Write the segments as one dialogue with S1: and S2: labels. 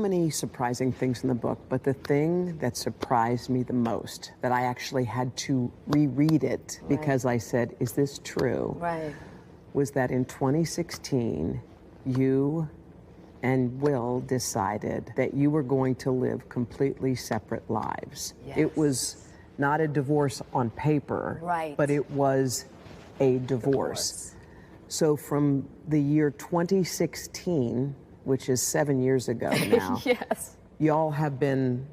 S1: many surprising things in the book, but the thing that surprised me the most, that I actually had to reread it because I said, is this true?
S2: Right.
S1: Was that in 2016, you and Will decided that you were going to live completely separate lives.
S2: Yes.
S1: It was not a divorce on paper,
S2: Right.
S1: but it was a divorce. So from the year 2016, which is 7 years ago now,
S2: Yes.
S1: y'all have been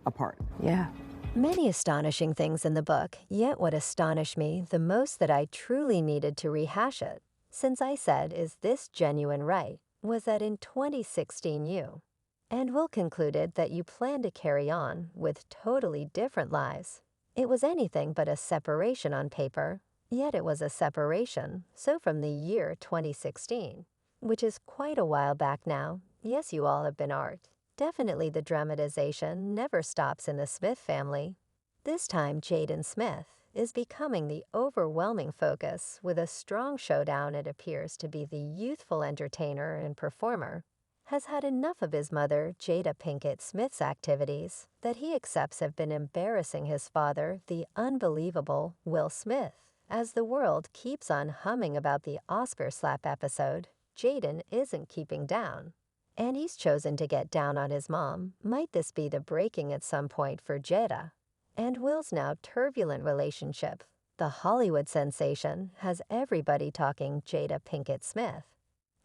S1: apart.
S2: Yeah.
S3: Many astonishing things in the book, yet what astonished me the most that I truly needed to rehash it, since I said, is this genuine right, was that in 2016 you and Will concluded that you planned to carry on with totally different lives. It was anything but a separation on paper, yet it was a separation, so from the year 2016, which is quite a while back now. Yes, you all have been art. Definitely the dramatization never stops in the Smith family. This time Jaden Smith is becoming the overwhelming focus with a strong showdown. It appears to be the youthful entertainer and performer has had enough of his mother, Jada Pinkett Smith's activities that he accepts have been embarrassing his father, the unbelievable Will Smith. As the world keeps on humming about the Oscar slap episode, Jaden isn't keeping down. And he's chosen to get down on his mom. Might this be the breaking at some point for Jada? And Will's now turbulent relationship, the Hollywood sensation, has everybody talking Jada Pinkett Smith.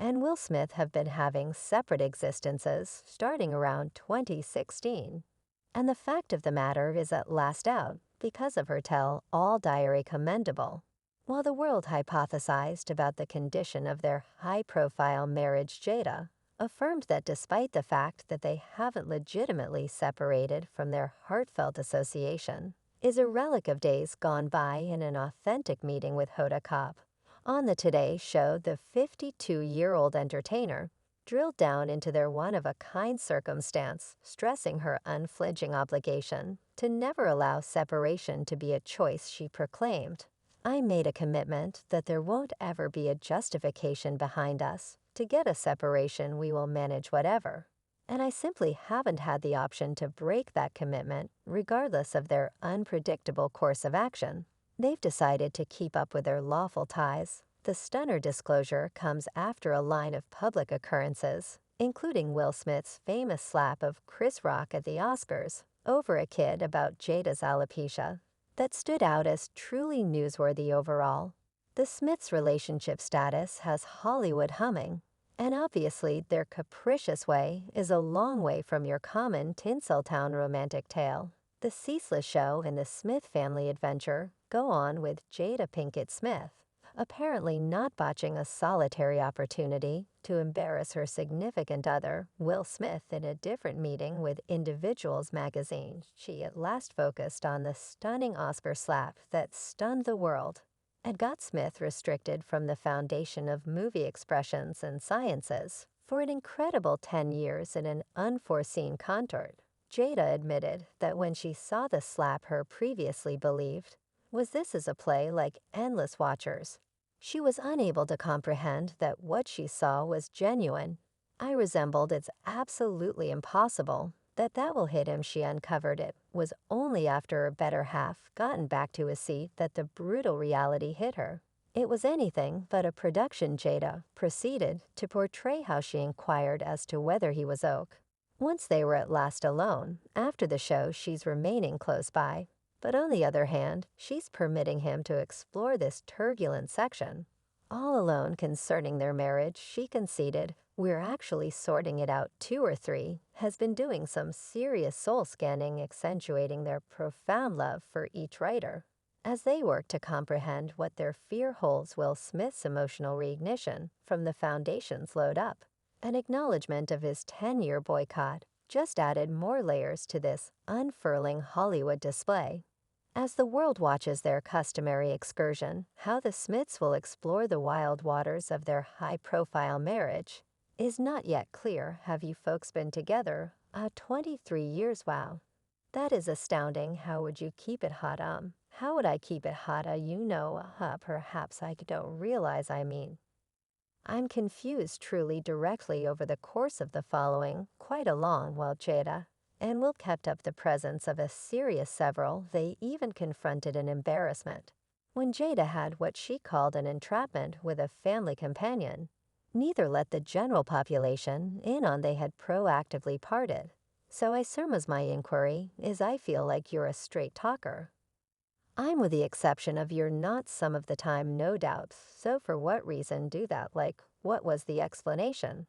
S3: And Will Smith have been having separate existences starting around 2016. And the fact of the matter is at last out because of her tell-all diary commendable. While the world hypothesized about the condition of their high-profile marriage, Jada affirmed that despite the fact that they haven't legitimately separated from their heartfelt association, is a relic of days gone by in an authentic meeting with Hoda Kotb. On the Today Show, the 52-year-old entertainer drilled down into their one-of-a-kind circumstance, stressing her unflinching obligation to never allow separation to be a choice. She proclaimed, "I made a commitment that there won't ever be a justification behind us. To get a separation, we will manage whatever. And I simply haven't had the option to break that commitment, regardless of their unpredictable course of action. They've decided to keep up with their lawful ties." The stunner disclosure comes after a line of public occurrences, including Will Smith's famous slap of Chris Rock at the Oscars over a kid about Jada's alopecia, that stood out as truly newsworthy overall. The Smiths' relationship status has Hollywood humming, and obviously their capricious way is a long way from your common Tinseltown romantic tale. The ceaseless show and the Smith family adventure go on with Jada Pinkett Smith apparently not botching a solitary opportunity to embarrass her significant other, Will Smith, in a different meeting with Individuals magazine. She at last focused on the stunning Oscar slap that stunned the world and got Smith restricted from the Foundation of Movie Expressions and Sciences for an incredible 10 years in an unforeseen contort. Jada admitted that when she saw the slap, her previously believed was this as a play like endless watchers. She was unable to comprehend that what she saw was genuine. "I resembled it's absolutely impossible that will hit him." She uncovered it was only after her better half gotten back to his seat that the brutal reality hit her. It was anything but a production. Jada proceeded to portray how she inquired as to whether he was oak. Once they were at last alone, after the show, she's remaining close by. But on the other hand, she's permitting him to explore this turbulent section. All alone concerning their marriage, she conceded, "We're actually sorting it out. 2 or 3 has been doing some serious soul scanning, accentuating their profound love for each writer as they work to comprehend what their fear holds. Will Smith's emotional reignition from the Foundation's load up. An acknowledgement of his 10-year boycott just added more layers to this unfurling Hollywood display. As the world watches their customary excursion, how the Smiths will explore the wild waters of their high-profile marriage is not yet clear. Have you folks been together? 23 years, wow. That is astounding. How would you keep it hot? How would I keep it hot? Perhaps I don't realize I mean. I'm confused truly directly over the course of the following, quite a long while Jada and Will kept up the presence of a serious several. They even confronted an embarrassment. When Jada had what she called an entrapment with a family companion, neither let the general population in on they had proactively parted. So I surmise my inquiry is I feel like you're a straight talker. I'm with the exception of you're not some of the time, no doubt. So for what reason do that? Like, what was the explanation?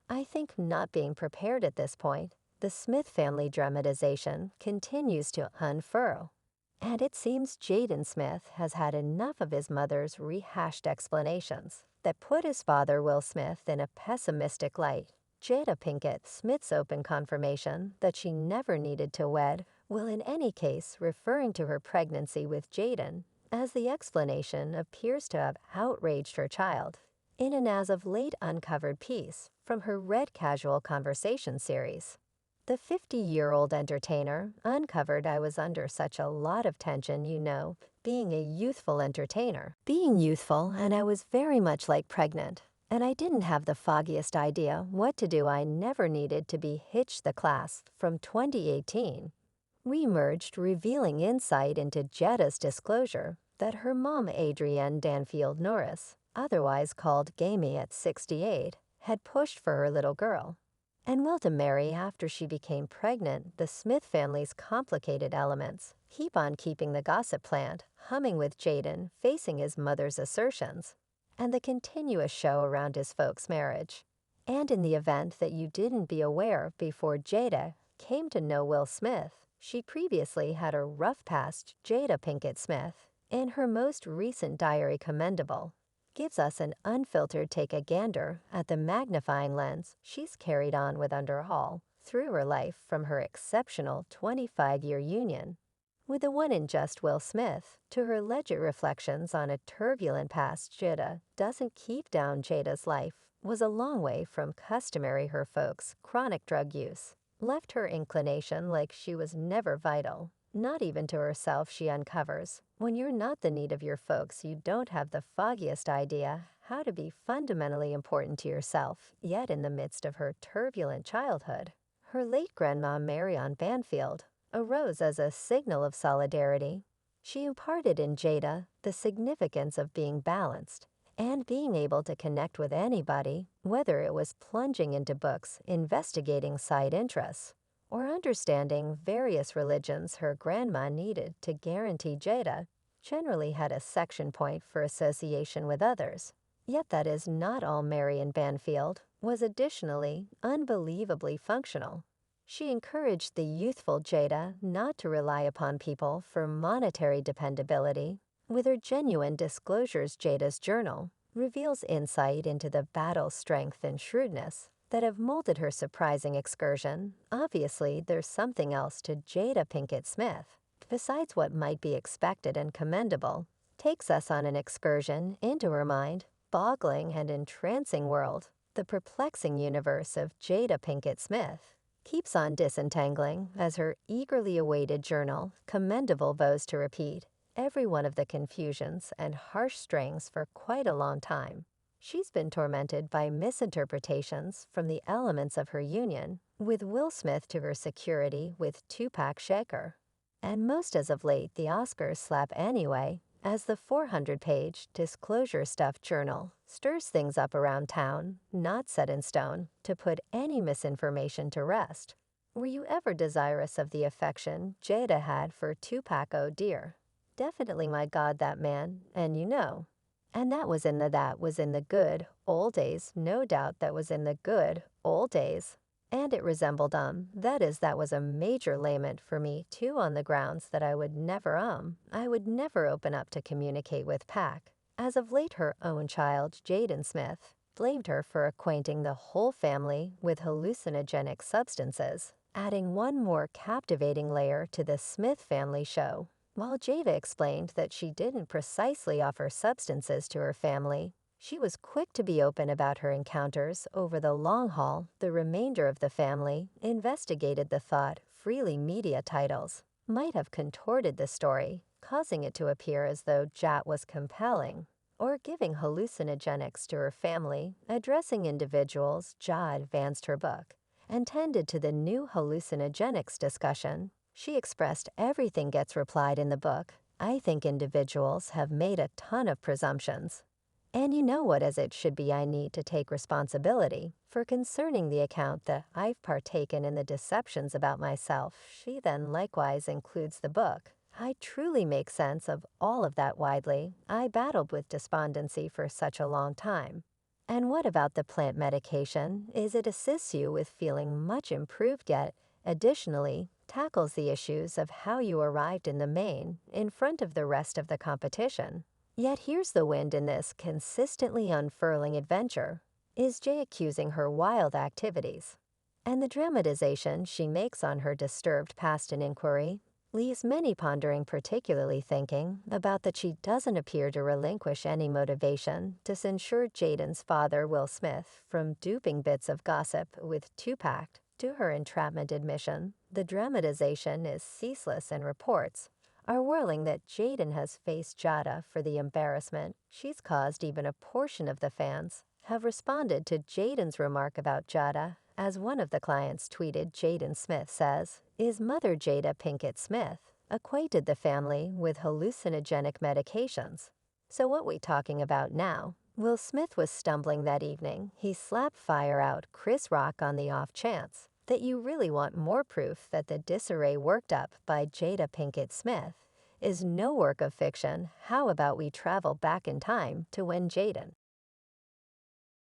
S3: I think not being prepared at this point, the Smith family dramatization continues to unfurl. And it seems Jaden Smith has had enough of his mother's rehashed explanations that put his father, Will Smith, in a pessimistic light. Jada Pinkett Smith's open confirmation that she never needed to wed Will in any case referring to her pregnancy with Jaden, as the explanation appears to have outraged her child, in an as of late uncovered piece from her Red Casual Conversation series. The 50-year-old entertainer uncovered I was under such a lot of tension, being a youthful entertainer. Being youthful, and I was very much like pregnant, and I didn't have the foggiest idea what to do. I never needed to be hitched the class from 2018. Remerged, revealing insight into Jada's disclosure that her mom, Adrienne Danfield Norris, otherwise called Gamey at 68, had pushed for her little girl, and will to marry after she became pregnant. The Smith family's complicated elements keep on keeping the gossip plant humming with Jaden facing his mother's assertions, and the continuous show around his folks' marriage. And in the event that you didn't be aware before Jada came to know Will Smith, she previously had a rough past. Jada Pinkett Smith, in her most recent diary commendable, gives us an unfiltered take a gander at the magnifying lens she's carried on with Underhall through her life from her exceptional 25-year union with the one in just Will Smith to her legit reflections on a turbulent past. Jada doesn't keep down. Jada's life was a long way from customary. Her folks' chronic drug use left her inclination like she was never vital, not even to herself. She uncovers, when you're not the need of your folks, you don't have the foggiest idea how to be fundamentally important to yourself. Yet in the midst of her turbulent childhood, her late grandma Marion Banfield arose as a signal of solidarity. She imparted in Jada the significance of being balanced and being able to connect with anybody, whether it was plunging into books, investigating side interests, or understanding various religions. Her grandma needed to guarantee Jada generally had a section point for association with others. Yet that is not all. Marion Banfield was additionally unbelievably functional. She encouraged the youthful Jada not to rely upon people for monetary dependability. With her genuine disclosures, Jada's journal reveals insight into the battle strength and shrewdness that have molded her surprising excursion. Obviously, there's something else to Jada Pinkett Smith, besides what might be expected and commendable. Takes us on an excursion into her mind-boggling and entrancing world. The perplexing universe of Jada Pinkett Smith keeps on disentangling as her eagerly awaited journal commendable vows to repeat every one of the confusions and harsh strings for quite a long time. She's been tormented by misinterpretations from the elements of her union with Will Smith to her security with Tupac Shakur, and most as of late the Oscars slap anyway, as the 400-page disclosure stuffed journal stirs things up around town, not set in stone, to put any misinformation to rest. Were you ever desirous of the affection Jada had for Tupac? Oh dear. Definitely, my God, that man, and And that was in the good old days, no doubt that was in the good old days. And it resembled, that was a major lament for me too, on the grounds that I would never open up to communicate with Pac. As of late, her own child, Jaden Smith, blamed her for acquainting the whole family with hallucinogenic substances, adding one more captivating layer to the Smith family show. While Jada explained that she didn't precisely offer substances to her family, she was quick to be open about her encounters over the long haul. The remainder of the family investigated the thought freely media titles might have contorted the story, causing it to appear as though Jat was compelling or giving hallucinogenics to her family, addressing individuals, Jada advanced her book and tended to the new hallucinogenics discussion. She expressed everything gets replied in the book. I think individuals have made a ton of presumptions. And you know what as it should be I need to take responsibility for concerning the account that I've partaken in the deceptions about myself. She then likewise includes the book. I truly make sense of all of that widely. I battled with despondency for such a long time. And what about the plant medication? Is it assists you with feeling much improved yet, additionally, tackles the issues of how you arrived in the main in front of the rest of the competition. Yet here's the wind in this consistently unfurling adventure. Is Jay accusing her wild activities? And the dramatization she makes on her disturbed past and inquiry leaves many pondering, particularly thinking about that she doesn't appear to relinquish any motivation to censure Jaden's father, Will Smith, from duping bits of gossip with Tupac to her entrapment admission. The dramatization is ceaseless and reports are whirling that Jaden has faced Jada for the embarrassment she's caused. Even a portion of the fans have responded to Jaden's remark about Jada. As one of the clients tweeted, Jaden Smith says, "Is Mother Jada Pinkett Smith equated the family with hallucinogenic medications?" So what we talking about now? Will Smith was stumbling that evening. He slapped fire out Chris Rock on the off chance that you really want more proof that the disarray worked up by Jada Pinkett Smith is no work of fiction. How about we travel back in time to when Jaden